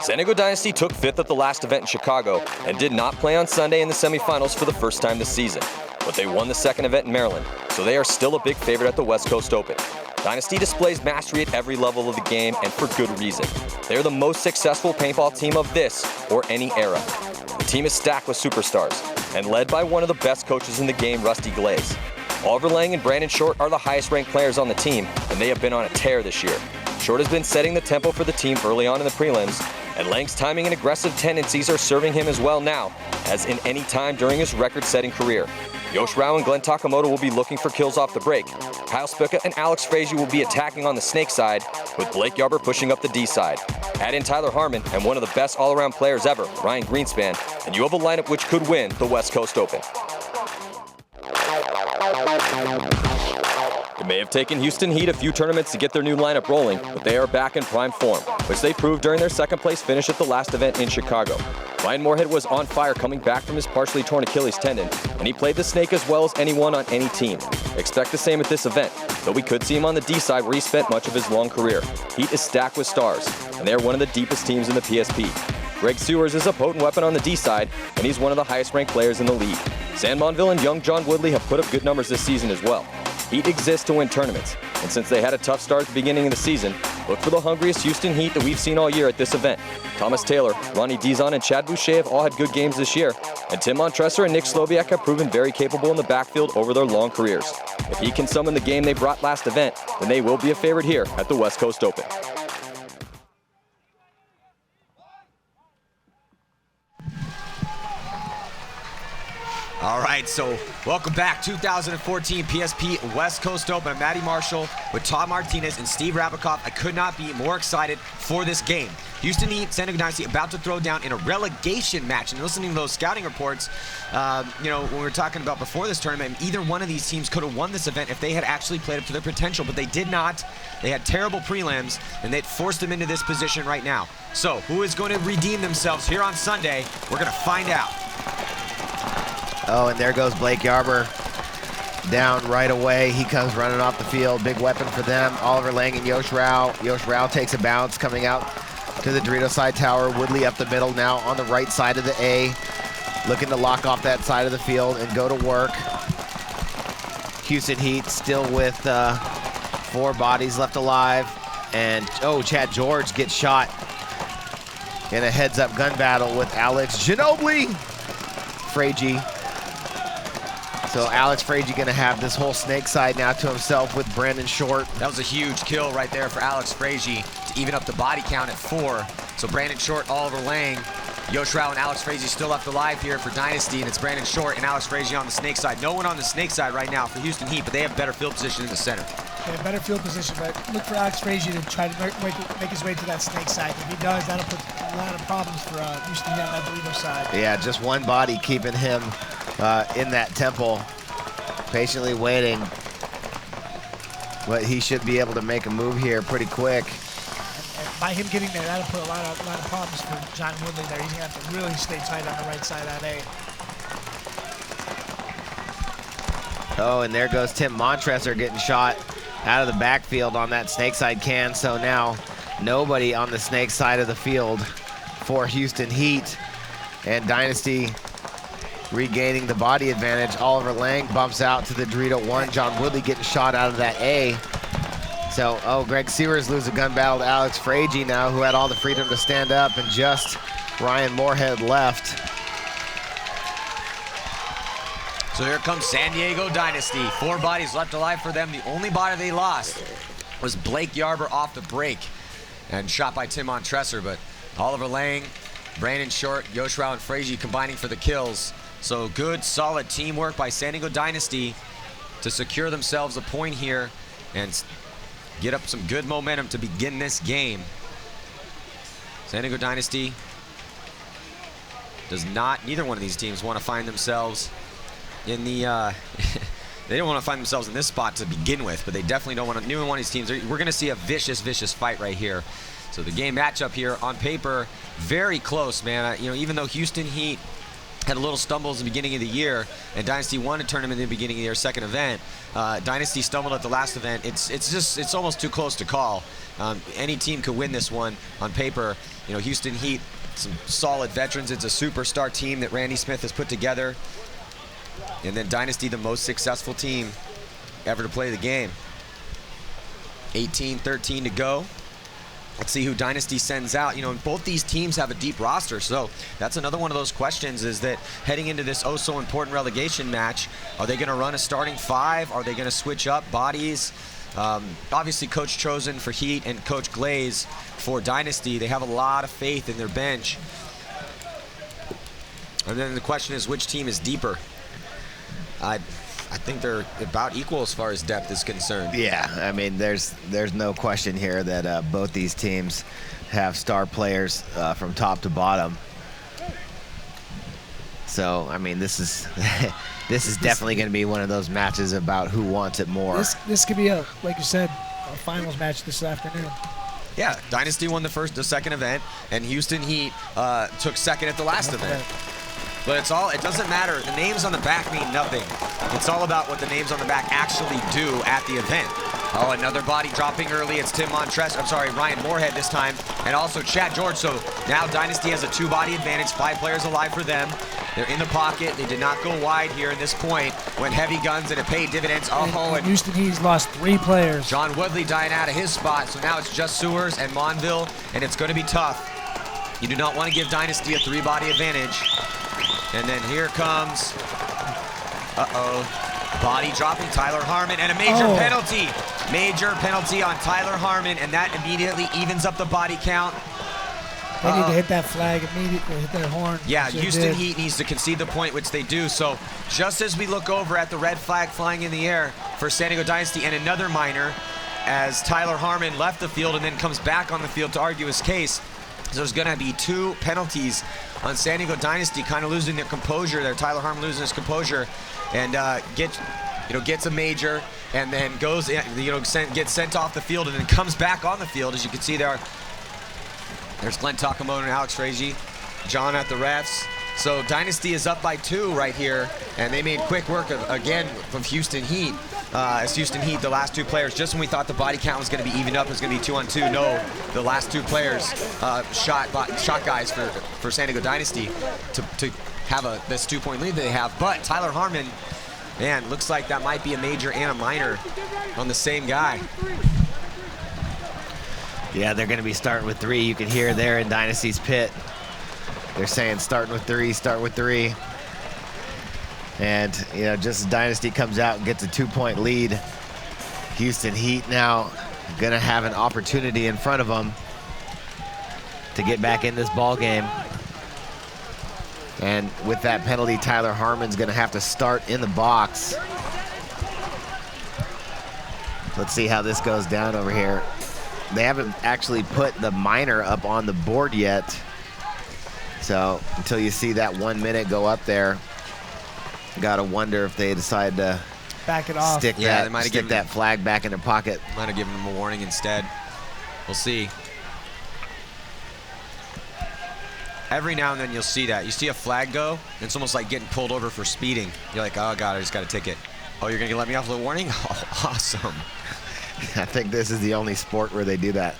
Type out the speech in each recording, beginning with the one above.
San Diego Dynasty took 5th at the last event in Chicago and did not play on Sunday in the semifinals for the first time this season. But they won the second event in Maryland, so they are still a big favorite at the West Coast Open. Dynasty displays mastery at every level of the game, and for good reason. They are the most successful paintball team of this or any era. The team is stacked with superstars and led by one of the best coaches in the game, Rusty Glaze. Oliver Lang and Brandon Short are the highest-ranked players on the team, and they have been on a tear this year. Short has been setting the tempo for the team early on in the prelims, and Lang's timing and aggressive tendencies are serving him as well now as in any time during his record-setting career. Yosh Rao and Glenn Takamoto will be looking for kills off the break. Kyle Spica and Alex Frazier will be attacking on the snake side, with Blake Yarber pushing up the D side. Add in Tyler Harmon and one of the best all-around players ever, Ryan Greenspan, and you have a lineup which could win the West Coast Open. It may have taken Houston Heat a few tournaments to get their new lineup rolling, but they are back in prime form, which they proved during their second-place finish at the last event in Chicago. Ryan Moorhead was on fire coming back from his partially torn Achilles tendon, and he played the snake as well as anyone on any team. Expect the same at this event, though we could see him on the D side where he spent much of his long career. Heat is stacked with stars, and they are one of the deepest teams in the PSP. Greg Sewers is a potent weapon on the D side, and he's one of the highest-ranked players in the league. San Monville and young John Woodley have put up good numbers this season as well. Heat exists to win tournaments, and since they had a tough start at the beginning of the season, look for the hungriest Houston Heat that we've seen all year at this event. Thomas Taylor, Ronnie Dizon, and Chad Boucher have all had good games this year, and Tim Montresor and Nick Sloviak have proven very capable in the backfield over their long careers. If he can summon the game they brought last event, then they will be a favorite here at the West Coast Open. All right, so welcome back. 2014 PSP West Coast Open. I'm Matty Marshall with Todd Martinez and Steve Rabikoff. I could not be more excited for this game. Houston Heat, San Diego Dynasty about to throw down in a relegation match. And listening to those scouting reports, when we were talking about before this tournament, either one of these teams could have won this event if they had actually played up to their potential, but they did not. They had terrible prelims, and they forced them into this position right now. So who is going to redeem themselves here on Sunday? We're going to find out. Oh, and there goes Blake Yarber down right away. He comes running off the field. Big weapon for them. Oliver Lang and Yosh Rao. Yosh Rao takes a bounce coming out to the Dorito side tower. Woodley up the middle now on the right side of the A. Looking to lock off that side of the field and go to work. Houston Heat still with 4 bodies left alive. And, oh, Chad George gets shot in a heads-up gun battle with Alex Ginobili. Frazier. So Alex Frazier gonna have this whole snake side now to himself with Brandon Short. That was a huge kill right there for Alex Frazier to even up the body count at 4. So Brandon Short, Oliver Lang, Yosh Rao, and Alex Frazier still left alive here for Dynasty, and it's Brandon Short and Alex Frazier on the snake side. No one on the snake side right now for Houston Heat, but they have better field position in the center. They have better field position, but look for Alex Frazier to try to make his way to that snake side. If he does, that'll put a lot of problems for Houston Heat on that Dorito side. Yeah, just one body keeping him in that temple, patiently waiting. But he should be able to make a move here pretty quick. And by him getting there, that'll put a lot of problems for John Woodley there. He's gonna have to really stay tight on the right side of that A. Oh, and there goes Tim Montresor getting shot out of the backfield on that snake side can. So now nobody on the snake side of the field for Houston Heat. And Dynasty regaining the body advantage. Oliver Lang bumps out to the Dorito 1. John Woodley getting shot out of that A. So, oh, Greg Sewers loses a gun battle to Alex Frazier now, who had all the freedom to stand up, and just Ryan Moorhead left. So here comes San Diego Dynasty. 4 bodies left alive for them. The only body they lost was Blake Yarber off the break and shot by Tim Montresor, but Oliver Lang, Brandon Short, Yosh Rao, and Frazier combining for the kills. So good, solid teamwork by San Diego Dynasty to secure themselves a point here and get up some good momentum to begin this game. San Diego Dynasty does not, neither one of these teams want to find themselves in the, they don't want to find themselves in this spot to begin with, but they definitely don't want to, neither one of these teams, we're going to see a vicious, vicious fight right here. So the game matchup here on paper, very close, man. Even though Houston Heat had a little stumbles in the beginning of the year, and Dynasty won a tournament in the beginning of their second event. Dynasty stumbled at the last event. It's almost too close to call. Any team could win this one on paper. You know, Houston Heat, some solid veterans. It's a superstar team that Randy Smith has put together. And then Dynasty, the most successful team ever to play the game. 18-13 to go. Let's see who Dynasty sends out. You know, both these teams have a deep roster, so that's another one of those questions, is that heading into this oh so important relegation match, are they going to run a starting 5? Are they going to switch up bodies? Obviously, Coach Chosen for Heat and Coach Glaze for Dynasty, they have a lot of faith in their bench. And then the question is, which team is deeper? I think they're about equal as far as depth is concerned. Yeah, I mean, there's no question here that both these teams have star players from top to bottom. So, I mean, this is this is definitely going to be one of those matches about who wants it more. This could be like you said, a finals match this afternoon. Yeah, Dynasty won the second event, and Houston Heat took second at the last event. But it doesn't matter. The names on the back mean nothing. It's all about what the names on the back actually do at the event. Oh, another body dropping early. It's Ryan Moorhead this time, and also Chad George. So now Dynasty has a 2-body advantage, 5 players alive for them. They're in the pocket. They did not go wide here in this point. Went heavy guns, and it paid dividends. And Houston Heat's lost 3 players. John Woodley dying out of his spot, so now it's just Sewers and Monville, and it's going to be tough. You do not want to give Dynasty a 3-body advantage. And then here comes, body dropping Tyler Harmon, and a major penalty. Major penalty on Tyler Harmon, and that immediately evens up the body count. They need to hit that flag immediately, hit that horn. Yeah, Houston Heat needs to concede the point, which they do. So just as we look over at the red flag flying in the air for San Diego Dynasty, and another minor, as Tyler Harmon left the field and then comes back on the field to argue his case. So there's going to be 2 penalties on San Diego Dynasty, kind of losing their composure there. Tyler Harmon losing his composure, and gets a major, and then goes, gets sent off the field, and then comes back on the field. As you can see there, there's Glenn Takamoto and Alex Frazier, John at the refs. So Dynasty is up by 2 right here, and they made quick work again from Houston Heat. As Houston Heat, the last 2 players, just when we thought the body count was going to be evened up, it was going to be 2-on-2. No, the last 2 players shot guys for San Diego Dynasty to have this 2-point lead that they have. But Tyler Harmon, man, looks like that might be a major and a minor on the same guy. Yeah, they're going to be starting with 3. You can hear there in Dynasty's pit. They're saying starting with 3, start with 3. And, you know, just as Dynasty comes out and gets a 2-point lead, Houston Heat now going to have an opportunity in front of them to get back in this ball game. And with that penalty, Tyler Harmon's going to have to start in the box. Let's see how this goes down over here. They haven't actually put the minor up on the board yet. So until you see that 1 minute go up there, gotta wonder if they decide to back it off. Stick that flag back in their pocket. Might have given them a warning instead. We'll see. Every now and then you'll see that. You see a flag go, and it's almost like getting pulled over for speeding. You're like, oh God, I just got a ticket. Oh, you're gonna let me off with a warning? Oh, awesome. I think this is the only sport where they do that.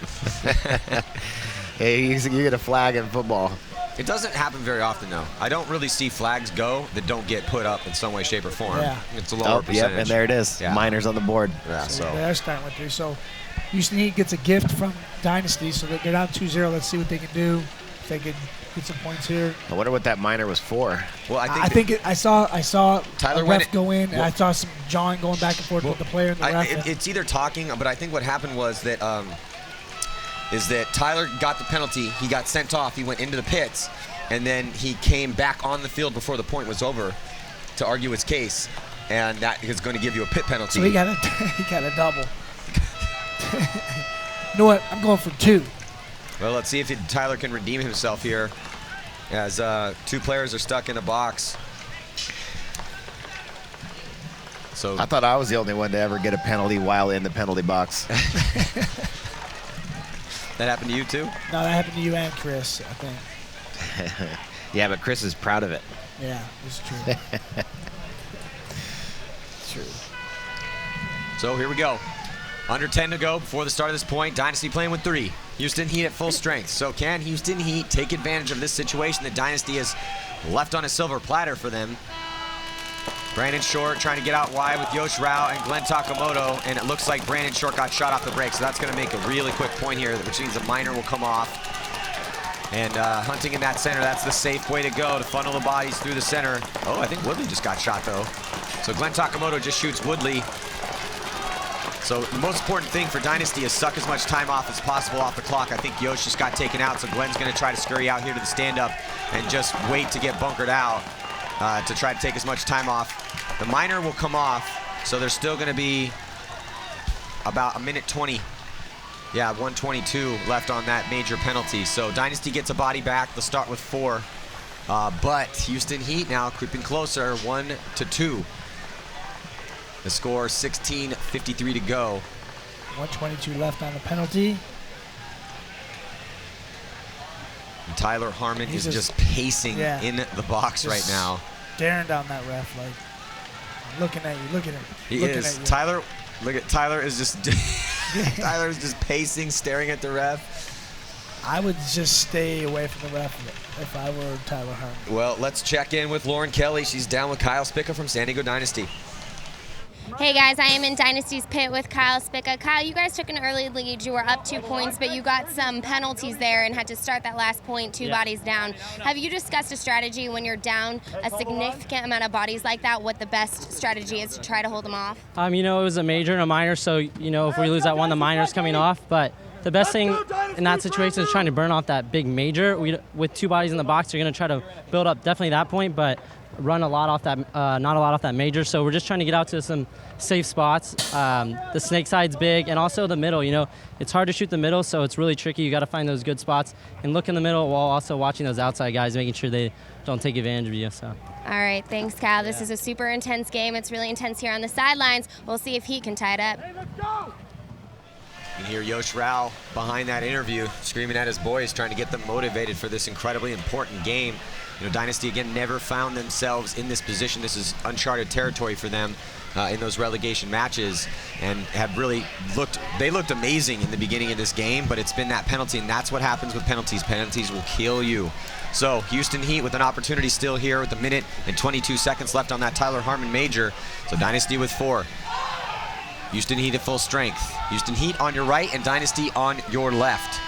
Hey, you get a flag in football. It doesn't happen very often, though. I don't really see flags go that don't get put up in some way, shape, or form. Yeah. It's a lower percentage. Yep, and there it is. Yeah. Minors on the board. Yeah, so they're starting with 3. So Houston Heat gets a gift from Dynasty, so they're down 2-0. Let's see what they can do. If they can get some points here. I wonder what that minor was for. Well, I saw Tyler a ref go in, and I saw some jawing going back and forth with the player and the ref. It's either talking, but I think what happened was that Tyler got the penalty. He got sent off. He went into the pits, and then he came back on the field before the point was over to argue his case, and that is going to give you a pit penalty. So he got a double. You know what? I'm going for 2. Well, let's see if Tyler can redeem himself here, as 2 players are stuck in a box. So I thought I was the only one to ever get a penalty while in the penalty box. That happened to you too? No, that happened to you and Chris, I think. Yeah, but Chris is proud of it. Yeah, it's true. True. So here we go. Under 10 to go before the start of this point. Dynasty playing with 3. Houston Heat at full strength. So can Houston Heat take advantage of this situation that Dynasty has left on a silver platter for them? Brandon Short trying to get out wide with Yosh Rao and Glenn Takamoto, and it looks like Brandon Short got shot off the break, so that's going to make a really quick point here, which means the minor will come off. And hunting in that center, that's the safe way to go, to funnel the bodies through the center. Oh, I think Woodley just got shot, though. So Glenn Takamoto just shoots Woodley. So the most important thing for Dynasty is suck as much time off as possible off the clock. I think Yosh just got taken out, so Glenn's going to try to scurry out here to the stand-up and just wait to get bunkered out to try to take as much time off. The minor will come off, so there's still going to be about a minute 20. Yeah, 1:22 left on that major penalty. So Dynasty gets a body back. They'll start with 4. But Houston Heat now creeping closer, 1-2. The score 16:53 to go. 1:22 left on the penalty. And Tyler Harmon is just pacing in the box right now. Staring down that ref like, I'm looking at you, look at him. He is. Tyler, look at Tyler is just Tyler is just pacing, staring at the ref. I would just stay away from the ref if I were Tyler Harmon. Well, let's check in with Lauren Kelly. She's down with Kyle Spica from San Diego Dynasty. Hey guys, I am in Dynasty's pit with Kyle Spica. Kyle, you guys took an early lead. You were up 2 points, but you got some penalties there and had to start that last point 2 bodies down. Have you discussed a strategy when you're down a significant amount of bodies like that, what the best strategy is to try to hold them off? You know, it was a major and a minor, so, you know, if we lose that one, the minor's coming off. But the best thing in that situation is trying to burn off that big major. With 2 bodies in the box, you're going to try to build up definitely that point, but run a lot off that, not a lot off that major. So we're just trying to get out to some safe spots. The snake side's big, and also the middle. You know, it's hard to shoot the middle, so it's really tricky. You got to find those good spots and look in the middle while also watching those outside guys, making sure they don't take advantage of you. So. All right, thanks, Kyle. This is a super intense game. It's really intense here on the sidelines. We'll see if Heat can tie it up. You can hear Yosh Rao behind that interview screaming at his boys, trying to get them motivated for this incredibly important game. You know, Dynasty, again, never found themselves in this position. This is uncharted territory for them in those relegation matches, and have really looked amazing in the beginning of this game, but it's been that penalty, and that's what happens with penalties. Penalties will kill you. So Houston Heat with an opportunity still here with 1 minute and 22 seconds left on that Tyler Harmon major. So Dynasty with 4. Houston Heat at full strength. Houston Heat on your right and Dynasty on your left.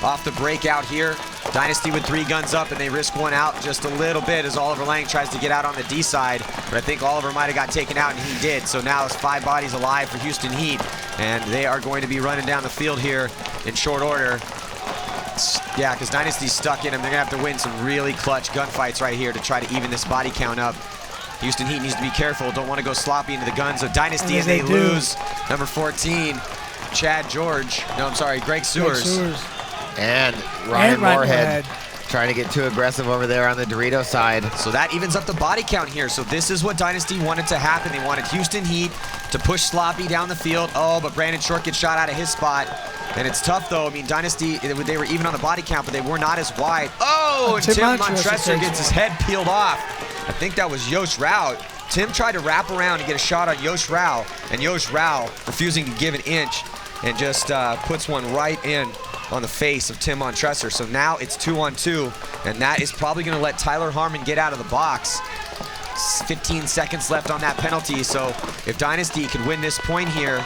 Off the break out here, Dynasty with 3 guns up, and they risk one out just a little bit as Oliver Lang tries to get out on the D side, but I think Oliver might have got taken out, and he did. So now it's 5 bodies alive for Houston Heat, and they are going to be running down the field here in short order. Yeah, because Dynasty's stuck in them. They're going to have to win some really clutch gunfights right here to try to even this body count up. Houston Heat needs to be careful. Don't want to go sloppy into the guns of Dynasty, and they lose number 14, Greg Sewers. And Ryan Moorhead trying to get too aggressive over there on the Dorito side. So that evens up the body count here. So this is what Dynasty wanted to happen. They wanted Houston Heat to push sloppy down the field. Oh, but Brandon Short gets shot out of his spot. And it's tough, though. I mean, Dynasty, they were even on the body count, but they were not as wide. Oh, and Tim Montressor gets his head peeled off. I think that was Yosh Rao. Tim tried to wrap around and get a shot on Yosh Rao, and Yosh Rao refusing to give an inch and just puts one right in on the face of Tim Montressor. So now it's 2-on-2, and that is probably going to let Tyler Harmon get out of the box. 15 seconds left on that penalty, so if Dynasty could win this point here,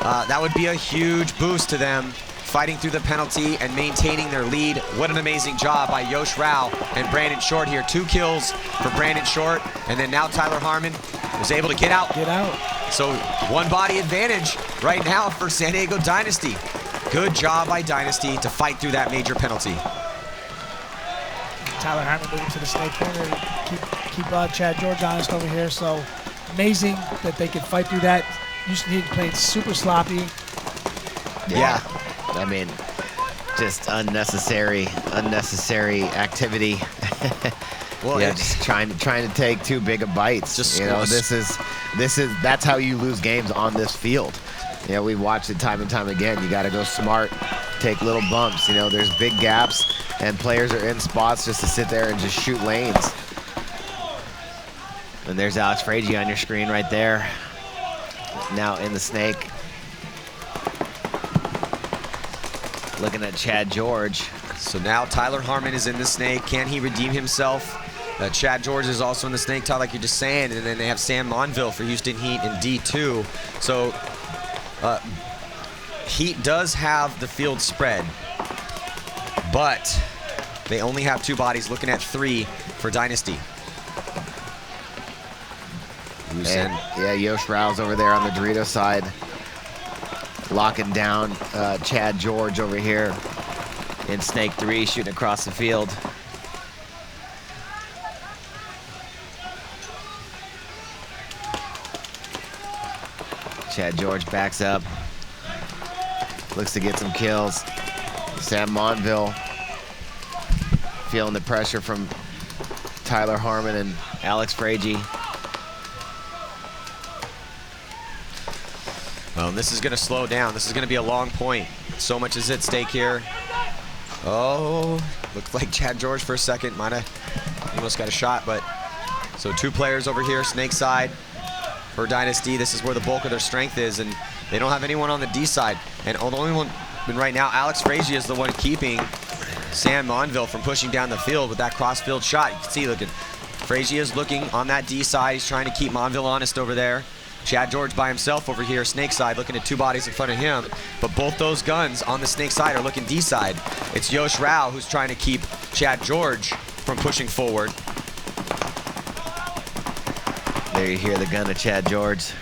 that would be a huge boost to them, fighting through the penalty and maintaining their lead. What an amazing job by Yosh Rao and Brandon Short here. 2 kills for Brandon Short, and then now Tyler Harmon was able to get out. So 1 body advantage right now for San Diego Dynasty. Good job by Dynasty to fight through that major penalty. Tyler Harmon moving to the snake corner, keep Chad George honest over here. So amazing that they could fight through that. Houston Heat playing super sloppy. Yeah. I mean, just unnecessary activity. Well, yeah, just trying to take too big of bites. Just, you know, that's how you lose games on this field. You know, we've watched it time and time again. You got to go smart, take little bumps. You know, there's big gaps, and players are in spots just to sit there and just shoot lanes. And there's Alex Frazier on your screen right there. Now in the snake. Looking at Chad George. So now Tyler Harmon is in the snake. Can he redeem himself? Chad George is also in the snake, Todd, like you're just saying. And then they have Sam Monville for Houston Heat in D2. So Heat does have the field spread, but they only have 2 bodies, looking at 3 for Dynasty. And, yeah, Yosh Rao's over there on the Dorito side, locking down Chad George over here in Snake 3, shooting across the field. Chad George backs up, looks to get some kills. Sam Monville feeling the pressure from Tyler Harmon and Alex Frazier. Well, this is going to slow down. This is going to be a long point. So much is at stake here. Oh, looked like Chad George for a second. Might have almost got a shot, but so 2 players over here, snake side for Dynasty. This is where the bulk of their strength is, and they don't have anyone on the D side. And the only one right now, Alex Frazier, is the one keeping Sam Monville from pushing down the field with that cross-field shot. You can see, look at Frazier is looking on that D side. He's trying to keep Monville honest over there. Chad George by himself over here, snake side, looking at 2 bodies in front of him. But both those guns on the snake side are looking D side. It's Yosh Rao who's trying to keep Chad George from pushing forward. There you hear the gun of Chad George.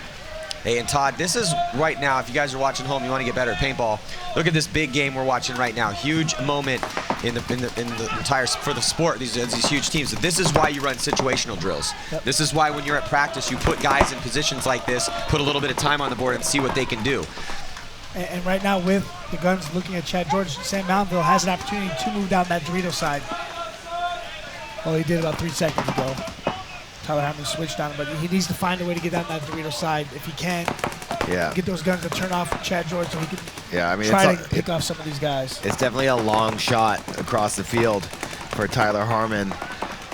Hey, and Todd, this is right now, if you guys are watching home, you want to get better at paintball, look at this big game we're watching right now. Huge moment in the entire, for the sport, these huge teams. So this is why you run situational drills. Yep. This is why when you're at practice, you put guys in positions like this, put a little bit of time on the board and see what they can do. And right now with the guns looking at Chad George, Sam Monville has an opportunity to move down that Dorito side. Well, he did about 3 seconds ago. Tyler Harmon switched on him, but he needs to find a way to get down that Dorito side if he can. Yeah. Get those guns to turn off Chad George so he can try to pick off some of these guys. It's definitely a long shot across the field for Tyler Harmon.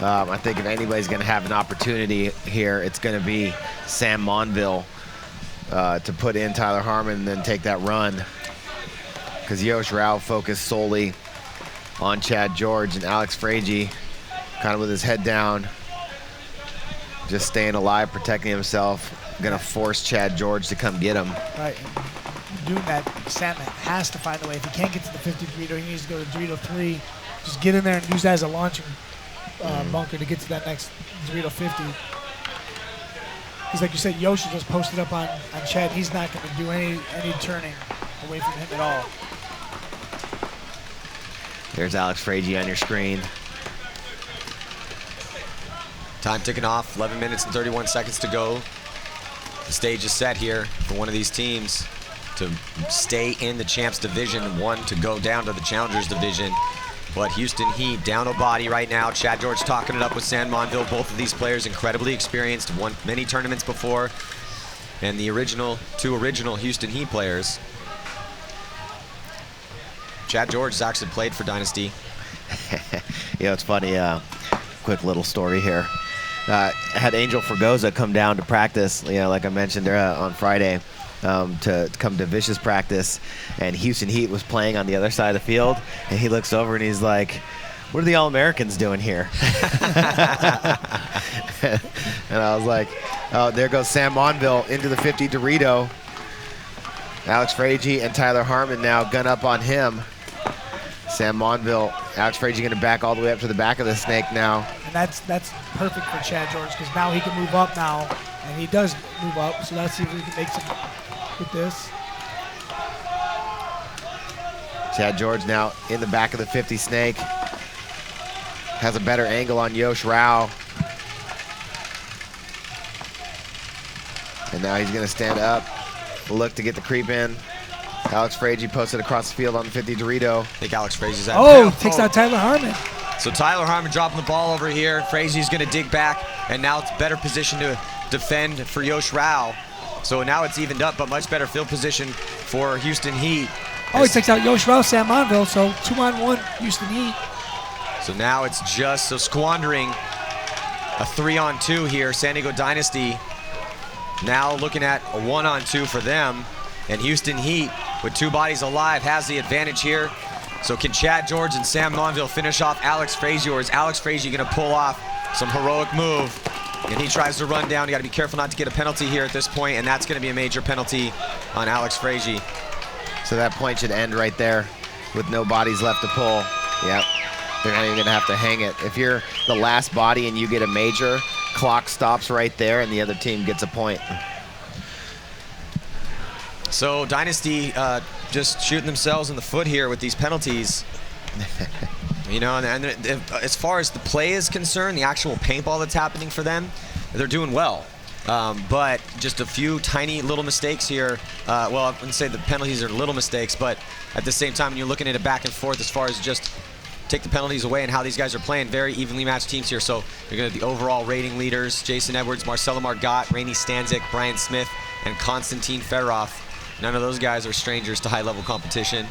I think if anybody's going to have an opportunity here, it's going to be Sam Monville to put in Tyler Harmon and then take that run. Because Yosh Rao focused solely on Chad George, and Alex Frazier kind of with his head down, just staying alive, protecting himself. Gonna force Chad George to come get him. Right, and doing that, Sam has to find a way. If he can't get to the 50 Dorito, he needs to go to Dorito 3. Just get in there and use that as a launching bunker to get to that next Dorito 50. Because like you said, Yoshi just posted up on Chad. He's not gonna do any turning away from him at all. There's Alex Frazier on your screen. Time ticking off, 11 minutes and 31 seconds to go. The stage is set here for one of these teams to stay in the Champs Division, one to go down to the Challengers Division. But Houston Heat down a body right now. Chad George talking it up with Sam Monville. Both of these players incredibly experienced, won many tournaments before. And the two original Houston Heat players. Chad George has actually played for Dynasty. You know, it's funny, quick little story here. Had Angel Fregosa come down to practice, like I mentioned on Friday, to come to Vicious practice, and Houston Heat was playing on the other side of the field, and he looks over and he's like, what are the All-Americans doing here? And I was like, oh, there goes Sam Monville into the 50 Dorito. Alex Frazier and Tyler Harmon now gun up on him. Sam Monville, Alex Frazier going to back all the way up to the back of the snake now. And that's perfect for Chad George, because now he can move up now, and he does move up. So let's see if we can make some with this. Chad George now in the back of the 50 snake. Has a better angle on Yosh Rao. And now he's going to stand up, look to get the creep in. Alex Frazier posted across the field on the 50 Dorito. I think Alex Frazier's at takes out Tyler Harmon. So Tyler Harmon dropping the ball over here. Frazier's going to dig back, and now it's better position to defend for Yosh Rao. So now it's evened up, but much better field position for Houston Heat. Oh, he takes out Yosh Rao, Sam Monville, so 2-on-1 Houston Heat. So now it's just squandering a 3-on-2 here. San Diego Dynasty now looking at a 1-on-2 for them. And Houston Heat, with 2 bodies alive, has the advantage here. So can Chad George and Sam Monville finish off Alex Frazier? Or is Alex Frazier going to pull off some heroic move? And he tries to run down. You got to be careful not to get a penalty here at this point, and that's going to be a major penalty on Alex Frazier. So that point should end right there with no bodies left to pull. Yep. They're not even going to have to hang it. If you're the last body and you get a major, clock stops right there and the other team gets a point. So Dynasty just shooting themselves in the foot here with these penalties. You know, and as far as the play is concerned, the actual paintball that's happening for them, they're doing well. But just a few tiny little mistakes here. Well, I wouldn't say the penalties are little mistakes, but at the same time, when you're looking at it back and forth as far as just take the penalties away and how these guys are playing, very evenly matched teams here. So you're going to the overall rating leaders: Jason Edwards, Marcelo Margot, Rainey Stanzik, Brian Smith, and Konstantin Ferov. None of those guys are strangers to high-level competition.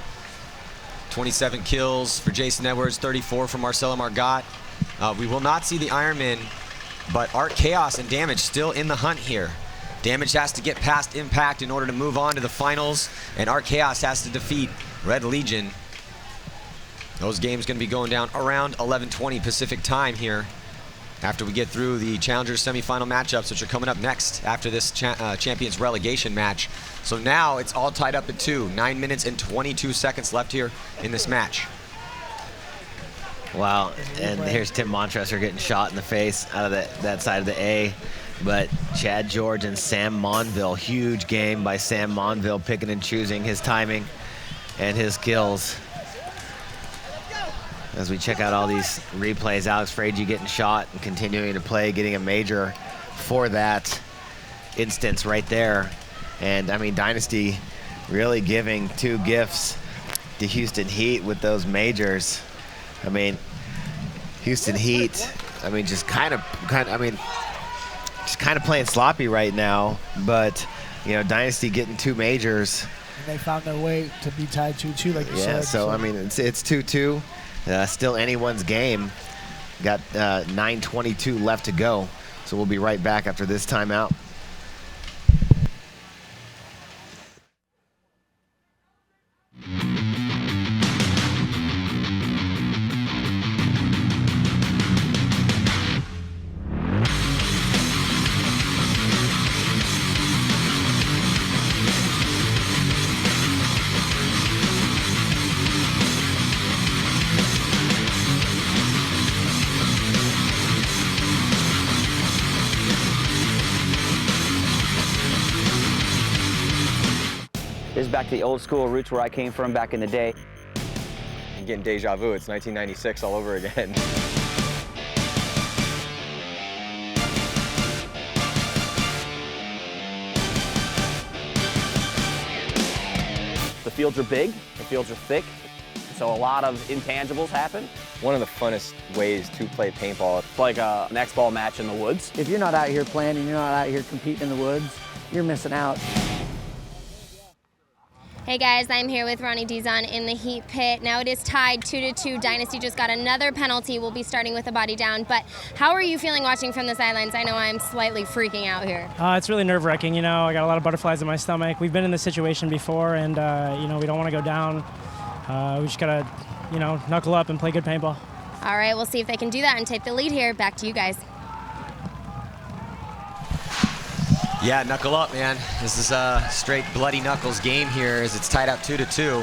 27 kills for Jason Edwards, 34 for Marcelo Margot. We will not see the Ironman, but Art Chaos and Damage still in the hunt here. Damage has to get past Impact in order to move on to the finals, and Art Chaos has to defeat Red Legion. Those games going to be going down around 11:20 Pacific time here after we get through the Challengers semifinal matchups, which are coming up next after this Champions relegation match. So now it's all tied up at 2. 9 minutes and 22 seconds left here in this match. Wow, and here's Tim Montressor getting shot in the face out of that side of the A. But Chad George and Sam Monville, huge game by Sam Monville, picking and choosing his timing and his kills. As we check out all these replays, Alex Frazier getting shot and continuing to play, getting a major for that instance right there. And I mean, Dynasty really giving 2 gifts to Houston Heat with those majors. I mean, Houston Heat, I mean, just kind of playing sloppy right now, but you know, Dynasty getting 2 majors. And they found their way to be tied 2-2, like you said. Yeah, so I mean, it's 2-2. Still anyone's game. Got 9:22 left to go. So we'll be right back after this timeout. This is back to the old school roots where I came from back in the day. I'm getting deja vu. It's 1996 all over again. The fields are big, the fields are thick, so a lot of intangibles happen. One of the funnest ways to play paintball. It's like an X-ball match in the woods. If you're not out here playing and you're not out here competing in the woods, you're missing out. Hey guys, I'm here with Ronnie Dizon in the Heat pit. Now it is tied 2-2. Dynasty just got another penalty. We'll be starting with a body down. But how are you feeling watching from the sidelines? I know I'm slightly freaking out here. It's really nerve-wracking. You know, I got a lot of butterflies in my stomach. We've been in this situation before, and you know, we don't want to go down. We just gotta, you know, knuckle up and play good paintball. All right, we'll see if they can do that and take the lead here. Back to you guys. Yeah, knuckle up, man. This is a straight bloody knuckles game here as it's tied up 2-2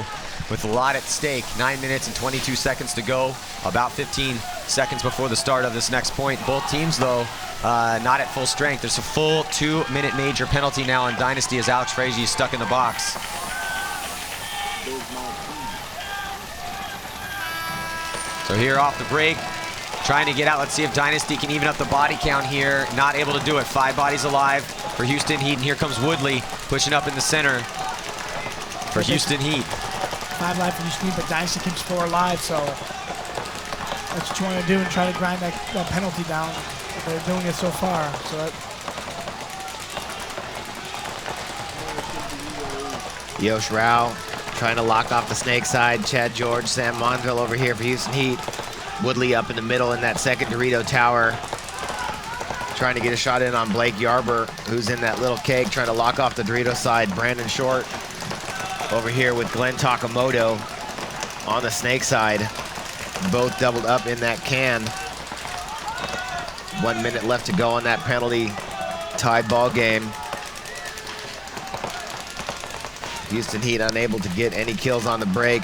with a lot at stake. 9 minutes and 22 seconds to go, about 15 seconds before the start of this next point. Both teams, though, not at full strength. There's a full 2-minute major penalty now on Dynasty as Alex Frazier is stuck in the box. So here off the break, trying to get out. Let's see if Dynasty can even up the body count here. Not able to do it. 5 bodies alive for Houston Heat. And here comes Woodley pushing up in the center for Houston Heat. 5 live for Houston Heat, but Dynasty keeps 4 alive, so that's what you want to do and try to grind that penalty down. They're doing it so far. So Yosh Rao trying to lock off the snake side. Chad George, Sam Monville over here for Houston Heat. Woodley up in the middle in that second Dorito tower. trying to get a shot in on Blake Yarber, who's in that little keg, trying to lock off the Dorito side. Brandon Short over here with Glenn Takamoto on the snake side. Both doubled up in that can. 1 minute left to go on that penalty. Tied ball game. Houston Heat unable to get any kills on the break,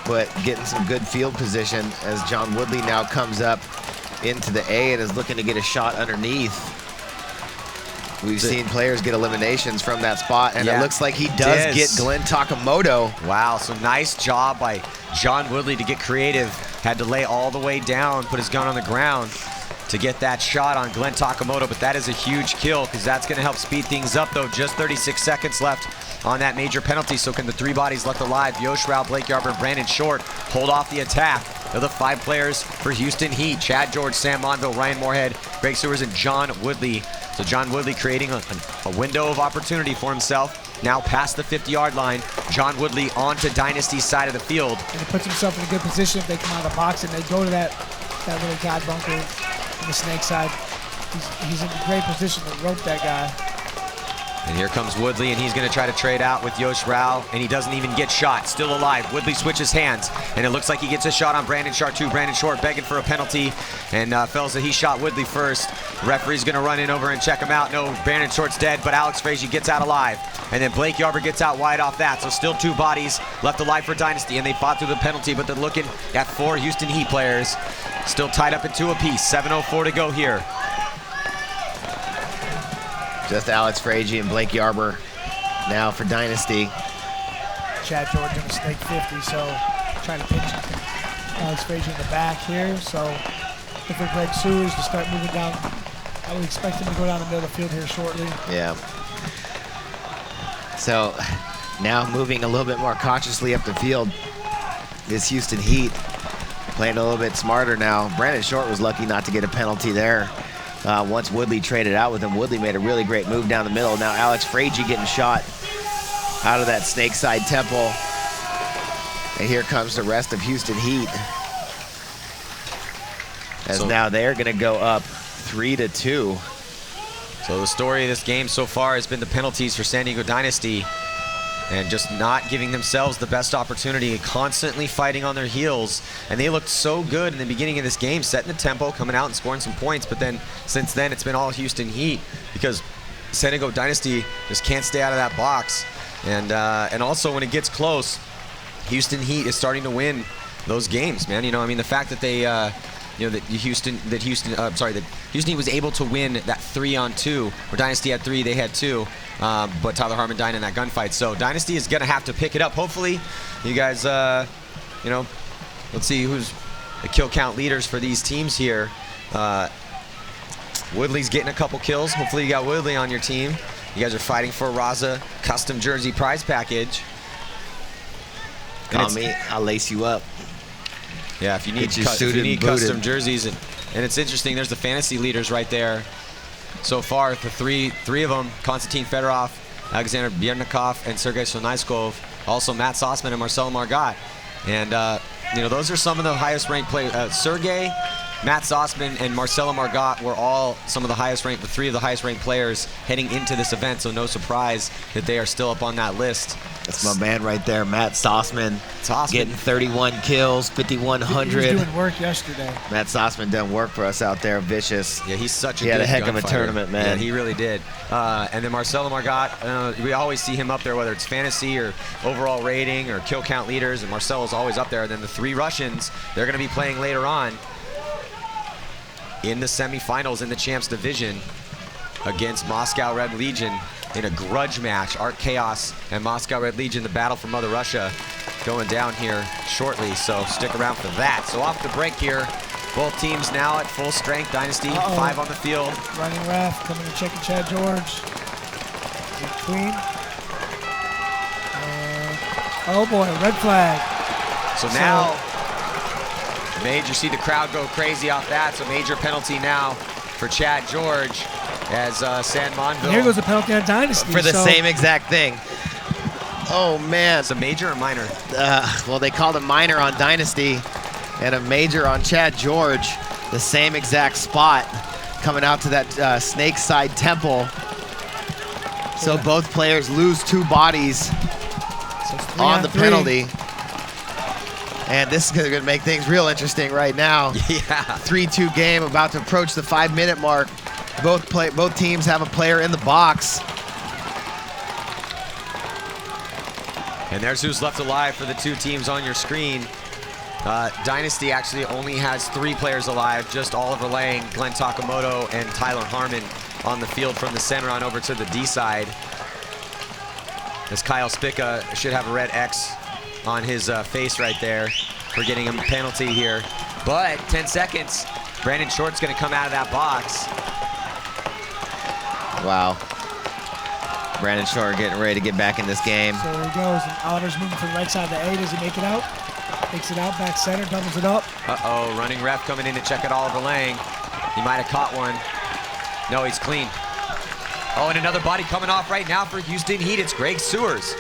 but getting some good field position as John Woodley now comes up into the A and is looking to get a shot underneath. We've seen players get eliminations from that spot, and it looks like he does get Glenn Takamoto. Wow, so nice job by John Woodley to get creative. Had to lay all the way down, put his gun on the ground to get that shot on Glenn Takamoto, but that is a huge kill because that's going to help speed things up, though. Just 36 seconds left on that major penalty, so can the 3 bodies left alive, Yosh Rao, Blake Yarber, and Brandon Short, hold off the attack. They're the 5 players for Houston Heat: Chad George, Sam Monville, Ryan Moorhead, Greg Sewers, and John Woodley. So John Woodley creating a window of opportunity for himself. Now past the 50-yard line, John Woodley onto Dynasty's side of the field. And he puts himself in a good position if they come out of the box and they go to that little God bunker on the snake side. He's in a great position to rope that guy. And here comes Woodley, and he's going to try to trade out with Yosh Rao, and he doesn't even get shot. Still alive. Woodley switches hands, and it looks like he gets a shot on Brandon Short, too. Brandon Short begging for a penalty, and fells that he shot Woodley first. Referee's going to run in over and check him out. No, Brandon Short's dead, but Alex Frazier gets out alive. And then Blake Yarber gets out wide off that, so still 2 bodies left alive for Dynasty, and they fought through the penalty, but they're looking at 4 Houston Heat players. Still tied up at 2 apiece. 7:04 to go here. Just Alex Frazier and Blake Yarber now for Dynasty. Chad George in the snake 50, so trying to pinch Alex Frazier in the back here. So if for Greg Sewers to start moving down, I would expect him to go down the middle of the field here shortly. Yeah. So now moving a little bit more cautiously up the field, this Houston Heat playing a little bit smarter now. Brandon Short was lucky not to get a penalty there. Once Woodley traded out with him, Woodley made a really great move down the middle. Now Alex Frazier getting shot out of that snake side temple. And here comes the rest of Houston Heat. As now they're going to go up 3-2. So the story of this game so far has been the penalties for San Diego Dynasty and just not giving themselves the best opportunity, constantly fighting on their heels. And they looked so good in the beginning of this game, setting the tempo, coming out and scoring some points. But then since then, it's been all Houston Heat because San Diego Dynasty just can't stay out of that box. And also when it gets close, Houston Heat is starting to win those games, man. You know, I mean, the fact that they, that Houston Heat was able to win that 3-on-2, where Dynasty had 3, they had 2. But Tyler Harmon died in that gunfight. So Dynasty is going to have to pick it up. Hopefully, you guys, let's see who's the kill count leaders for these teams here. Woodley's getting a couple kills. Hopefully you got Woodley on your team. You guys are fighting for a Raza custom jersey prize package. Call me, I'll lace you up. Yeah, if you need custom jerseys. And it's interesting, there's the fantasy leaders right there. So far, the three of them, Konstantin Fedorov, Alexander Biernikov, and Sergei Sonaiskov. Also Matt Sossman and Marcelo Margot. And, those are some of the highest ranked players. Sergei, Matt Sossman, and Marcelo Margot were all some of the highest ranked, 3 of the highest ranked players heading into this event. So no surprise that they are still up on that list. That's my man right there, Matt Sossman. Getting 31 kills, 5,100. He was doing work yesterday. Matt Sossman done work for us out there, vicious. Yeah, he's such a He had good a heck of a gunfighter. tournament, man. Yeah, he really did. And then Marcelo Margot, we always see him up there, whether it's fantasy or overall rating or kill count leaders, and Marcelo's always up there. And then the 3 Russians, they're going to be playing later on in the semifinals in the Champs Division against Moscow Red Legion in a grudge match. Art Chaos and Moscow Red Legion, the battle for Mother Russia, going down here shortly, so stick around for that. So off the break here, both teams now at full strength. Dynasty, 5 on the field. Running ref coming to check Chad George. Clean. And, oh boy, red flag. So now, Major, see the crowd go crazy off that, so major penalty now for Chad George as San Monville. And here goes a penalty on Dynasty. For the same exact thing. Oh, man. It's a major or minor? Well, they called a minor on Dynasty and a major on Chad George. The same exact spot. coming out to that snake side temple. So both players lose 2 bodies on the penalty. And this is going to make things real interesting right now. Yeah. 3-2 game about to approach the 5-minute mark. Both teams have a player in the box. And there's who's left alive for the 2 teams on your screen. Dynasty actually only has 3 players alive, just Oliver Lang, Glenn Takamoto, and Tyler Harmon on the field from the center on over to the D side. As Kyle Spica should have a red X on his face right there for getting him a penalty here. But 10 seconds, Brandon Short's gonna come out of that box. Wow. Brandon Short getting ready to get back in this game. So there he goes. And Oliver's moving to the right side of the A. Does he make it out? Takes it out, back center, doubles it up. Uh-oh, running ref coming in to check it Oliver Lang. He might have caught one. No, he's clean. Oh, and another body coming off right now for Houston Heat. It's Greg Sewers.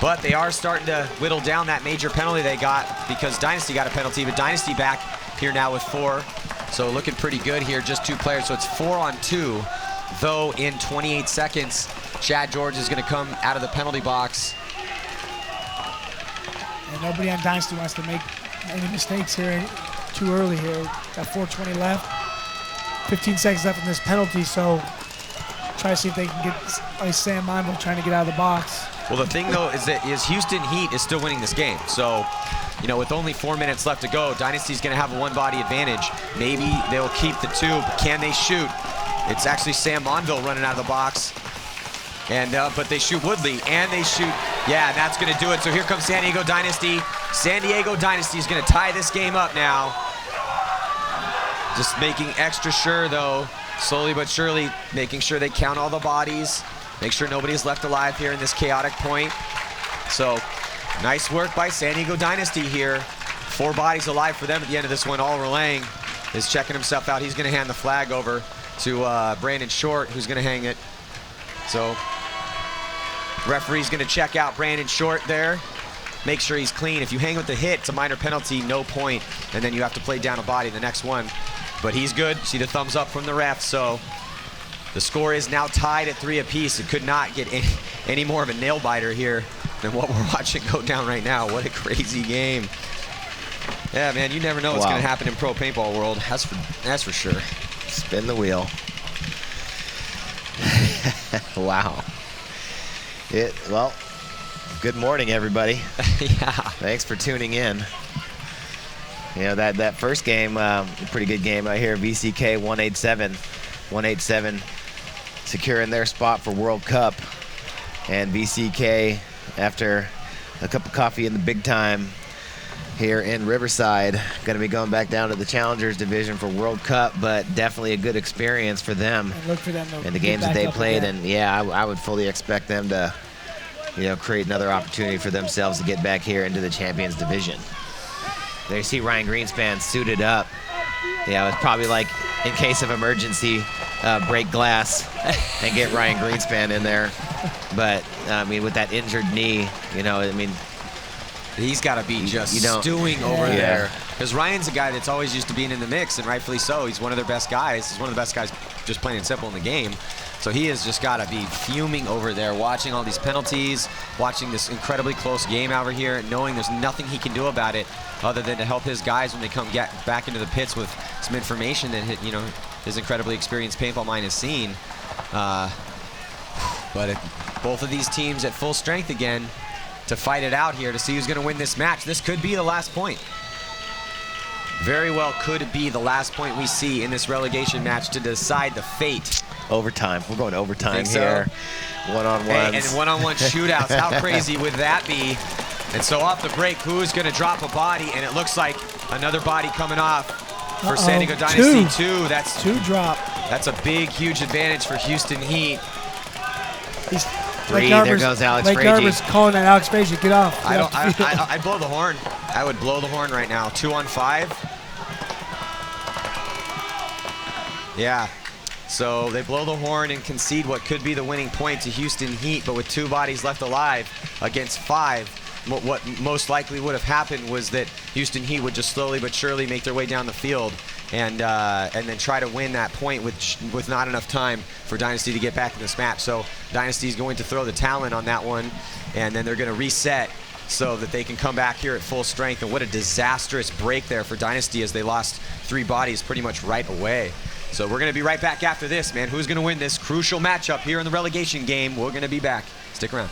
But they are starting to whittle down that major penalty they got because Dynasty got a penalty, but Dynasty back here now with 4. So looking pretty good here, just 2 players. So it's 4 on 2, though in 28 seconds, Chad George is gonna come out of the penalty box. And nobody on Dynasty wants to make any mistakes here too early here. Got 4:20 left. 15 seconds left in this penalty, so try to see if they can get Sam Monville trying to get out of the box. Well, the thing, though, is that Houston Heat is still winning this game. So, you know, with only 4 minutes left to go, Dynasty's going to have a 1-body advantage. Maybe they'll keep the 2, but can they shoot? It's actually Sam Monville running out of the box. And but they shoot Woodley, and they shoot, yeah, that's going to do it. So here comes San Diego Dynasty. San Diego Dynasty is going to tie this game up now. Just making extra sure, though, slowly but surely, making sure they count all the bodies, make sure nobody's left alive here in this chaotic point. So, nice work by San Diego Dynasty here. 4 bodies alive for them at the end of this one. Oliver Lang is checking himself out. He's going to hand the flag over to Brandon Short, who's going to hang it. So, referee's going to check out Brandon Short there. Make sure he's clean. If you hang with the hit, it's a minor penalty, no point, and then you have to play down a body the next one. But he's good. See the thumbs up from the ref. So the score is now tied at 3 apiece. It could not get any more of a nail biter here than what we're watching go down right now. What a crazy game. Yeah, man, you never know what's going to happen in pro paintball world. That's for sure. Spin the wheel. Wow. Well, good morning, everybody. Yeah. Thanks for tuning in. You know, that first game, pretty good game right here. VCK 187 securing their spot for World Cup. And VCK, after a cup of coffee in the big time here in Riverside, going to be going back down to the Challengers division for World Cup, but definitely a good experience for them. And look for them to in the games that they played. Again. And yeah, I would fully expect them to, you know, create another opportunity for themselves to get back here into the Champions division. There you see Ryan Greenspan suited up. Yeah, it's probably like, in case of emergency, break glass and get Ryan Greenspan in there. But, I mean, with that injured knee, you know, I mean, he's got to be just stewing over there. Because Ryan's a guy that's always used to being in the mix, and rightfully so. He's one of their best guys. He's one of the best guys just plain and simple in the game. So he has just got to be fuming over there, watching all these penalties, watching this incredibly close game over here, and knowing there's nothing he can do about it other than to help his guys when they come get back into the pits with some information that his incredibly experienced paintball mind has seen. But both of these teams at full strength again to fight it out here to see who's going to win this match. This could be the last point. Very well could be the last point we see in this relegation match to decide the fate. Overtime. We're going to overtime here. One-on-ones. And one-on-one shootouts. How crazy would that be? And so off the break, who's going to drop a body? And it looks like another body coming off for San Diego Dynasty. Two. That's 2 drop. That's a big, huge advantage for Houston Heat. Three. There goes Alex Frazier. Garber's calling that Alex Frazier. Get off. I'd blow the horn. I would blow the horn right now. 2 on 5. Yeah. So they blow the horn and concede what could be the winning point to Houston Heat, but with 2 bodies left alive against 5, what most likely would have happened was that Houston Heat would just slowly but surely make their way down the field and then try to win that point with not enough time for Dynasty to get back in this match. So Dynasty's going to throw the talent on that one, and then they're going to reset so that they can come back here at full strength. And what a disastrous break there for Dynasty, as they lost 3 bodies pretty much right away. So we're going to be right back after this, man. Who's going to win this crucial matchup here in the relegation game? We're going to be back. Stick around.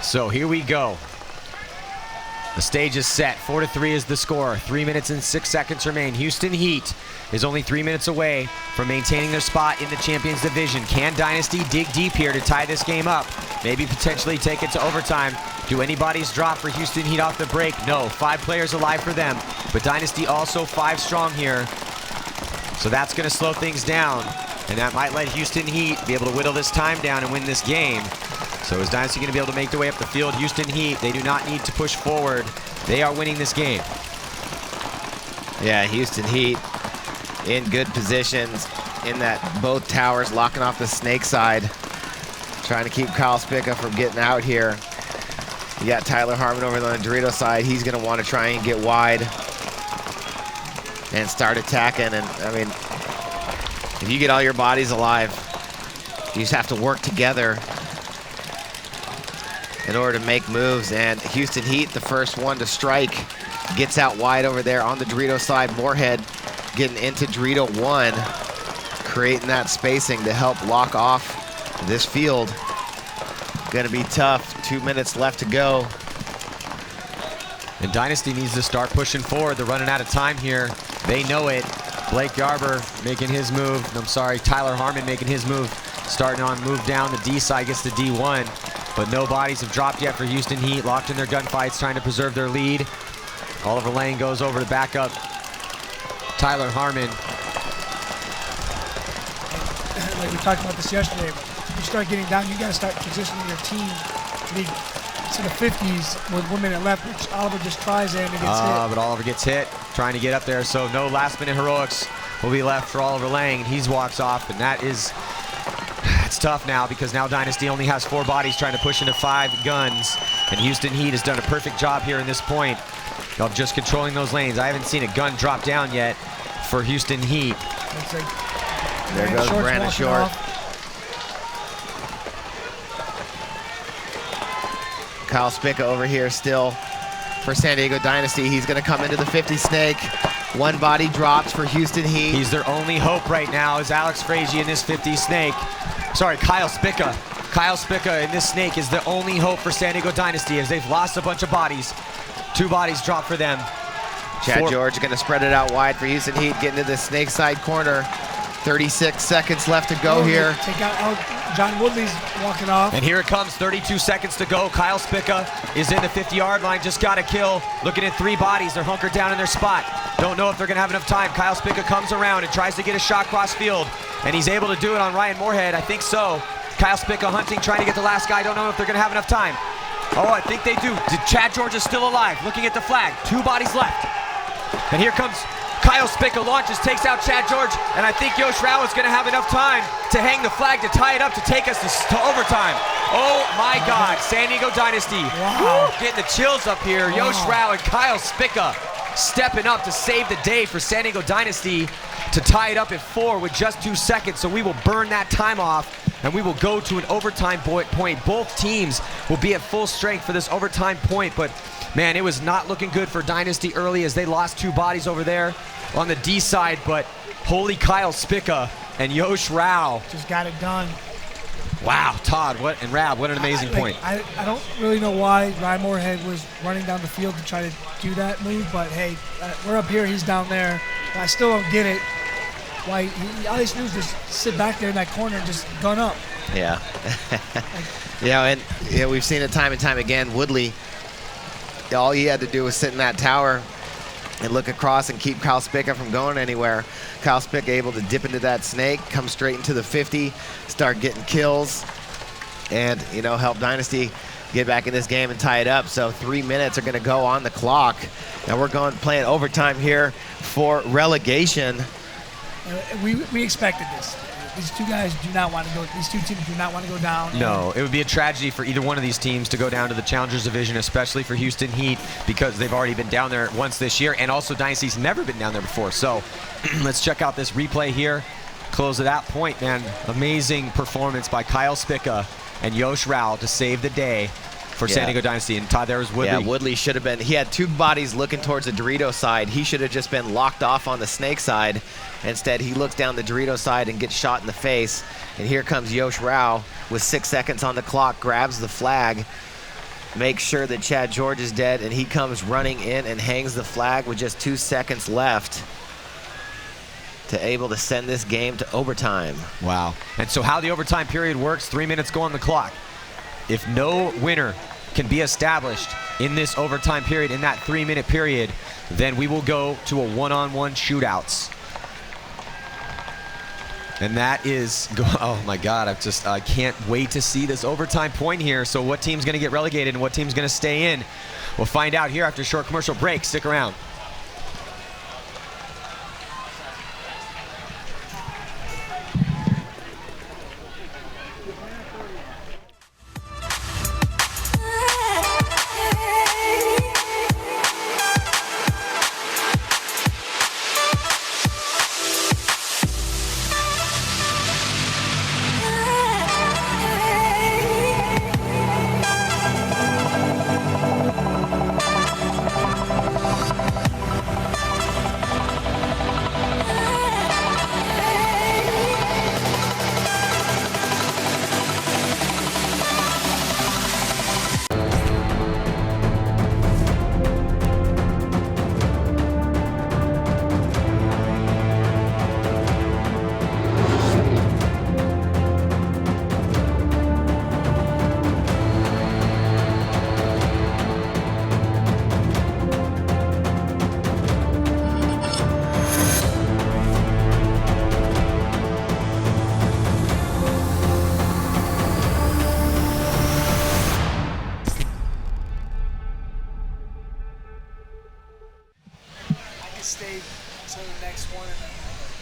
So here we go. The stage is set. 4-3 is the score. 3 minutes and 6 seconds remain. Houston Heat is only 3 minutes away from maintaining their spot in the Champions Division. Can Dynasty dig deep here to tie this game up? Maybe potentially take it to overtime. Do any bodies drop for Houston Heat off the break? No. 5 players alive for them. But Dynasty also 5 strong here. So that's going to slow things down. And that might let Houston Heat be able to whittle this time down and win this game. So is Dynasty going to be able to make their way up the field? Houston Heat, they do not need to push forward. They are winning this game. Yeah, Houston Heat in good positions in that both towers, locking off the snake side, trying to keep Kyle Spica from getting out here. You got Tyler Harmon over on the Dorito side. He's going to want to try and get wide and start attacking. And I mean, if you get all your bodies alive, you just have to work together in order to make moves. And Houston Heat, the first one to strike, gets out wide over there on the Dorito side. Moorhead getting into Dorito 1, creating that spacing to help lock off this field. Gonna be tough. 2 minutes left to go. And Dynasty needs to start pushing forward. They're running out of time here. They know it. Blake Yarber making his move. I'm sorry, Tyler Harmon making his move. Starting on move down. The D side gets to D1. But no bodies have dropped yet for Houston Heat. Locked in their gunfights, trying to preserve their lead. Oliver Lane goes over to back up Tyler Harmon. Like we talked about this yesterday, you start getting down, you got to start positioning your team to be to the 50s with 1 minute left, which Oliver just tries in and gets hit. But Oliver gets hit, trying to get up there, so no last minute heroics will be left for Oliver Lang. He walks off, and that is, it's tough now because now Dynasty only has 4 bodies trying to push into 5 guns, and Houston Heat has done a perfect job here in this point of just controlling those lanes. I haven't seen a gun drop down yet for Houston Heat. There goes Brandon Short. Kyle Spica over here still for San Diego Dynasty. He's going to come into the 50 snake. 1 body drops for Houston Heat. He's their only hope right now is Alex Frazier in this 50 snake. Sorry, Kyle Spica. Kyle Spica in this snake is the only hope for San Diego Dynasty as they've lost a bunch of bodies. 2 bodies drop for them. Chad George going to spread it out wide for Houston Heat, getting to the snake side corner. 36 seconds left to go here. Take out John Woodley's walking off. And here it comes, 32 seconds to go. Kyle Spica is in the 50-yard line, just got a kill. Looking at 3 bodies, they're hunkered down in their spot. Don't know if they're gonna have enough time. Kyle Spica comes around and tries to get a shot cross field, and he's able to do it on Ryan Moorhead, I think so. Kyle Spica hunting, trying to get the last guy. Don't know if they're gonna have enough time. Oh, I think they do. Chad George is still alive, looking at the flag. 2 bodies left. And here comes Kyle Spica, launches, takes out Chad George, and I think Yosh Rao is going to have enough time to hang the flag, to tie it up, to take us to overtime. Oh my God, San Diego Dynasty. Wow. Getting the chills up here. Wow. Yosh Rao and Kyle Spica stepping up to save the day for San Diego Dynasty to tie it up at 4 with just 2 seconds. So we will burn that time off and we will go to an overtime point. Both teams will be at full strength for this overtime point, but man, it was not looking good for Dynasty early as they lost 2 bodies over there on the D side, but holy Kyle Spica and Yosh Rao just got it done. Wow, Todd, and Rab, what an amazing point. I don't really know why Ryan Moorhead was running down the field to try to do that move, but hey, we're up here, he's down there. I still don't get it. Why all he needs is just sit back there in that corner and just gun up. Yeah. And we've seen it time and time again. Woodley, all he had to do was sit in that tower and look across and keep Kyle Spica from going anywhere. Kyle Spica able to dip into that snake, come straight into the 50, start getting kills, and help Dynasty get back in this game and tie it up. So 3 minutes are going to go on the clock, and we're playing overtime here for relegation. We expected this. These two guys do not want to go. These two teams do not want to go down. No, it would be a tragedy for either one of these teams to go down to the Challengers Division, especially for Houston Heat, because they've already been down there once this year, and also Dynasty's never been down there before. So let's check out this replay here. Close at that point, man. Amazing performance by Kyle Spica and Yosh Rao to save the day for San Diego Dynasty. And Todd, there was Woodley. Yeah, Woodley should have been. He had 2 bodies looking towards the Dorito side. He should have just been locked off on the snake side. Instead, he looks down the Dorito side and gets shot in the face. And here comes Yosh Rao with 6 seconds on the clock, grabs the flag, makes sure that Chad George is dead, and he comes running in and hangs the flag with just 2 seconds left to able to send this game to overtime. Wow. And so how the overtime period works, 3 minutes go on the clock. If no winner can be established in this overtime period, in that 3-minute period, then we will go to a one-on-one shootouts. And that is, oh my God, I can't wait to see this overtime point here. So what team's gonna get relegated and what team's gonna stay in? We'll find out here after a short commercial break. Stick around.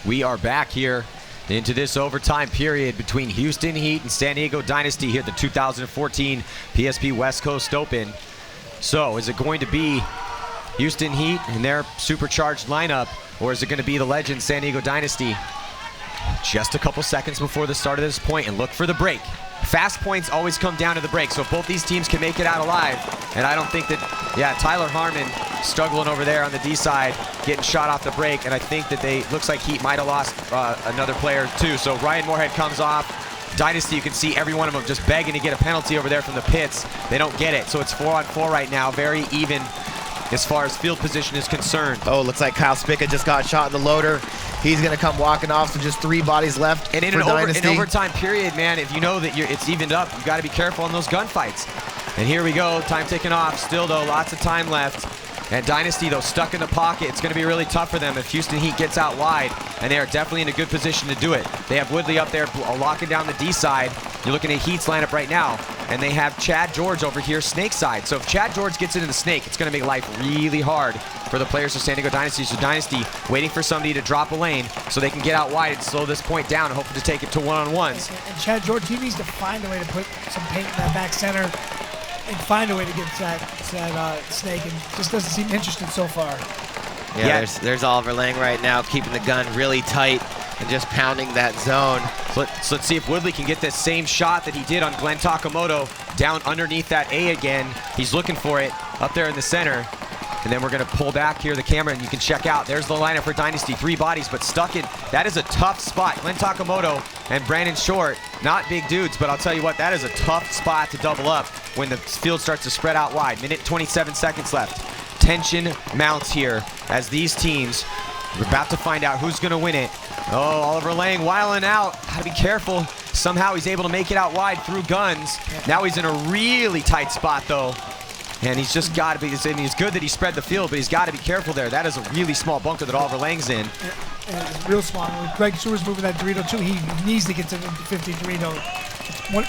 We are back here into this overtime period between Houston Heat and San Diego Dynasty here at the 2014 PSP West Coast Open. So is it going to be Houston Heat and their supercharged lineup, or is it going to be the legend San Diego Dynasty? Just a couple seconds before the start of this point, and look for the break. Fast points always come down to the break, so if both these teams can make it out alive, and I don't think that, Tyler Harmon struggling over there on the D side, getting shot off the break, and I think that looks like Heat might have lost another player too. So Ryan Moorhead comes off. Dynasty, you can see every one of them just begging to get a penalty over there from the pits. They don't get it, so it's 4-on-4 right now, very even as far as field position is concerned. Oh, looks like Kyle Spica just got shot in the loader. He's going to come walking off, so just 3 bodies left and in for an overtime period, man, if you know that it's evened up, you got to be careful on those gunfights. And here we go, time ticking off. Still, though, lots of time left. And Dynasty, though, stuck in the pocket. It's going to be really tough for them if Houston Heat gets out wide, and they are definitely in a good position to do it. They have Woodley up there locking down the D side. You're looking at Heat's lineup right now, and they have Chad George over here, snake side. So if Chad George gets into the snake, it's going to make life really hard for the players of San Diego Dynasty. So Dynasty waiting for somebody to drop a lane so they can get out wide and slow this point down and hopefully to take it to one-on-ones. And Chad George, he needs to find a way to put some paint in that back center and find a way to get that snake, and just doesn't seem interested so far. Yeah, there's Oliver Lang right now, keeping the gun really tight and just pounding that zone. So let's see if Woodley can get this same shot that he did on Glenn Takamoto down underneath that A again. He's looking for it up there in the center. And then we're going to pull back here the camera, and you can check out. There's the lineup for Dynasty. 3 bodies, but stuck in. That is a tough spot. Glenn Takamoto and Brandon Short, not big dudes, but I'll tell you what, that is a tough spot to double up when the field starts to spread out wide. Minute 27 seconds left. Tension mounts here as these teams are about to find out who's going to win it. Oh, Oliver Lang wiling out. Got to be careful. Somehow he's able to make it out wide through guns. Now he's in a really tight spot, though. And he's just got to be, I mean, it's good that he spread the field, but he's got to be careful there. That is a really small bunker that Oliver Lang's in. And it's real small. When Greg Stewart's moving that Dorito too, he needs to get to the 50 Dorito.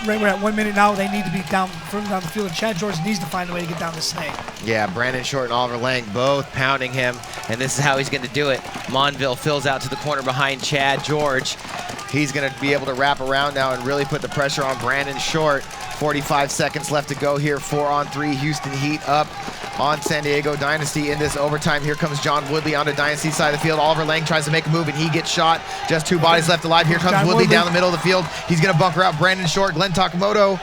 We're at 1 minute now. They need to be further down the field. And Chad George needs to find a way to get down the snake. Yeah, Brandon Short and Oliver Lang both pounding him, and this is how he's going to do it. Monville fills out to the corner behind Chad George. He's going to be able to wrap around now and really put the pressure on Brandon Short. 45 seconds left to go here. 4-on-3. Houston Heat up on San Diego Dynasty in this overtime. Here comes John Woodley on the Dynasty side of the field. Oliver Lang tries to make a move, and he gets shot. Just 2 bodies left alive. Here comes Woodley down the middle of the field. He's going to bunker out Brandon Short. Glenn Takamoto.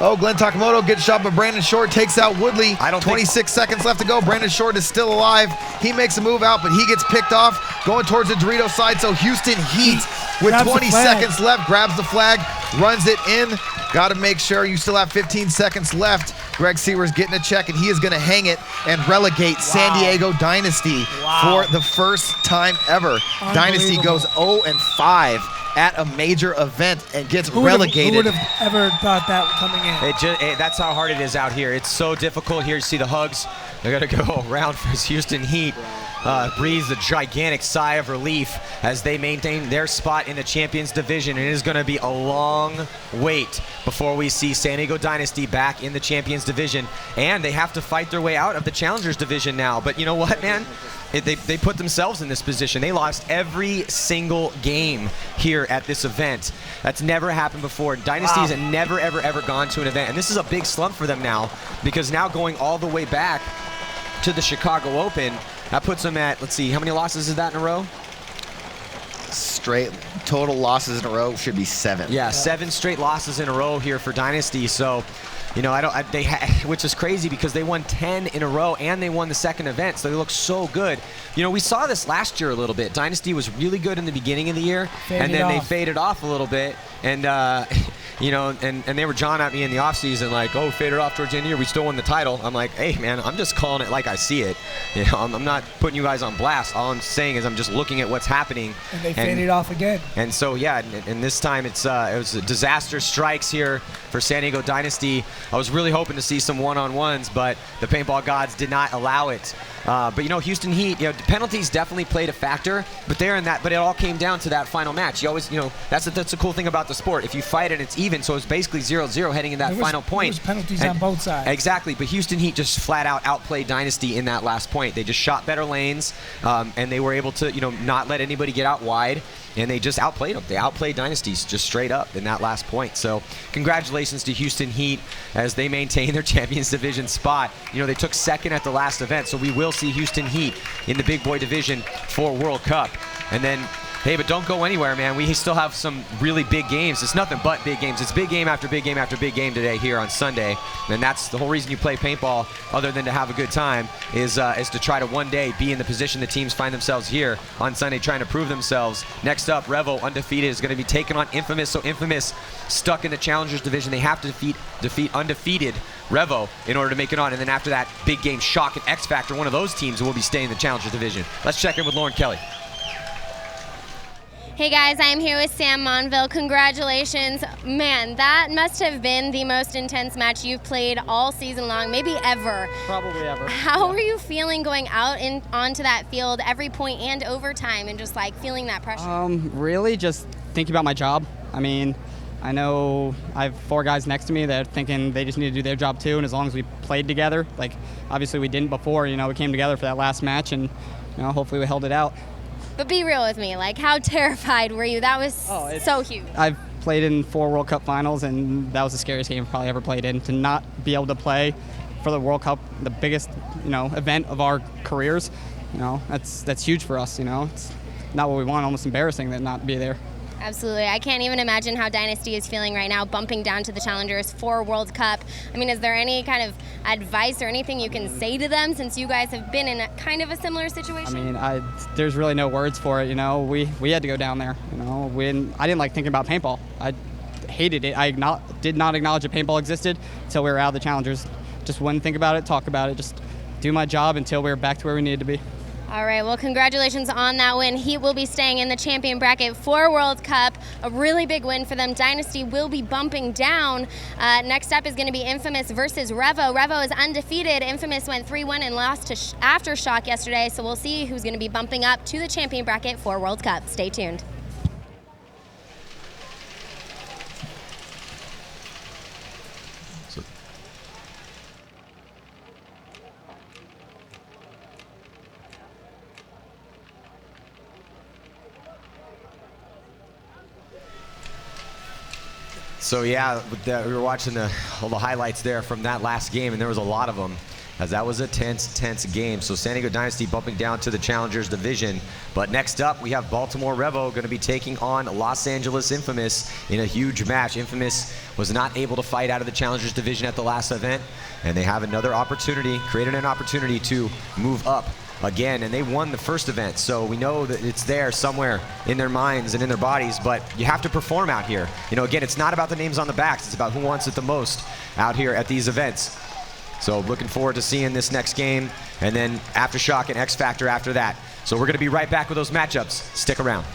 Oh, Glenn Takamoto gets shot, but Brandon Short takes out Woodley. 26 seconds left to go. Brandon Short is still alive. He makes a move out, but he gets picked off going towards the Dorito side. So Houston Heat, with 20 seconds left, grabs the flag, runs it in. Got to make sure you still have 15 seconds left. Greg Seaver's getting a check, and he is going to hang it and relegate San Diego Dynasty for the first time ever. Dynasty goes 0-5 at a major event and gets relegated. Who would have ever thought that coming in? That's how hard it is out here. It's so difficult here. You see the hugs. They're going to go around for his Houston Heat. Breathes a gigantic sigh of relief as they maintain their spot in the Champions Division. And it is going to be a long wait before we see San Diego Dynasty back in the Champions Division. And they have to fight their way out of the Challengers Division now. But you know what, man? They put themselves in this position. They lost every single game here at this event. That's never happened before. Dynasties have never, ever, ever gone to an event. And this is a big slump for them now, because now going all the way back to the Chicago Open, that puts them at, let's see, how many losses is that in a row? Straight total losses in a row should be 7. Yeah, 7 straight losses in a row here for Dynasty. So, you know, which is crazy because they won 10 in a row and they won the second event, so they look so good. You know, we saw this last year a little bit. Dynasty was really good in the beginning of the year, and then they faded off a little bit. And you know, and they were jawing at me in the offseason like, oh, faded off towards the end of the year, we still won the title. I'm like, hey, man, I'm just calling it like I see it. You know, I'm not putting you guys on blast. All I'm saying is I'm just looking at what's happening. And they faded off again. And so, yeah, and this time it was a disaster strikes here for San Diego Dynasty. I was really hoping to see some one-on-ones, but the paintball gods did not allow it. But, you know, Houston Heat, you know, the penalties definitely played a factor, but it all came down to that final match. You always, you know, that's the cool thing about the sport. If you fight it, it's even, so it's basically 0-0 heading in that final point. There was penalties on both sides. Exactly, but Houston Heat just flat out outplayed Dynasty in that last point. They just shot better lanes, and they were able to, you know, not let anybody get out wide, and they just outplayed them. They outplayed Dynasties just straight up in that last point. So congratulations to Houston Heat as they maintain their Champions Division spot. You know, they took second at the last event, so we will see Houston Heat in the big boy division for World Cup. And then, hey, but don't go anywhere, man. We still have some really big games. It's nothing but big games. It's big game after big game after big game today here on Sunday. And that's the whole reason you play paintball, other than to have a good time, is to try to one day be in the position the teams find themselves here on Sunday, trying to prove themselves. Next up, Revo, undefeated, is going to be taking on Infamous. So Infamous stuck in the Challengers Division. They have to defeat undefeated Revo in order to make it on. And then after that, big game Shock and X Factor, one of those teams will be staying in the Challengers Division. Let's check in with Lauren Kelly. Hey guys, I am here with Sam Monville. Congratulations. Man, that must have been the most intense match you've played all season long, maybe ever. Probably ever. How are you feeling going out onto that field every point and overtime and just like feeling that pressure? Really just thinking about my job. I mean, I know I have 4 guys next to me that are thinking they just need to do their job too, and as long as we played together, like obviously we didn't before, you know, we came together for that last match, and you know, hopefully we held it out. But be real with me, like how terrified were you? That was so huge. I've played in 4 World Cup finals, and that was the scariest game I've probably ever played in. To not be able to play for the World Cup, the biggest, you know, event of our careers, You know, that's huge for us. You know, it's not what we want. Almost embarrassing that not be there. Absolutely. I can't even imagine how Dynasty is feeling right now, bumping down to the Challengers for World Cup. I mean, is there any kind of advice or anything you can say to them since you guys have been in kind of a similar situation? I mean, there's really no words for it. You know, we had to go down there. You know, I didn't like thinking about paintball. I hated it. I did not acknowledge that paintball existed until we were out of the Challengers. Just wouldn't think about it, talk about it, just do my job until we were back to where we needed to be. All right, well, congratulations on that win. Heat will be staying in the champion bracket for World Cup. A really big win for them. Dynasty will be bumping down. Next up is going to be Infamous versus Revo. Revo is undefeated. Infamous went 3-1 and lost to Aftershock yesterday, so we'll see who's going to be bumping up to the champion bracket for World Cup. Stay tuned. So yeah, we were watching all the highlights there from that last game, and there was a lot of them, as that was a tense game. So San Diego Dynasty bumping down to the Challengers division. But next up, we have Baltimore Revo going to be taking on Los Angeles Infamous in a huge match. Infamous was not able to fight out of the Challengers division at the last event, and they have another opportunity, created an opportunity to move up again, and they won the first event, so we know that it's there somewhere in their minds and in their bodies, but you have to perform out here. You know, again, it's not about the names on the backs, it's about who wants it the most out here at these events. So looking forward to seeing this next game, and then Aftershock and X Factor after that. So we're gonna be right back with those matchups. Stick around.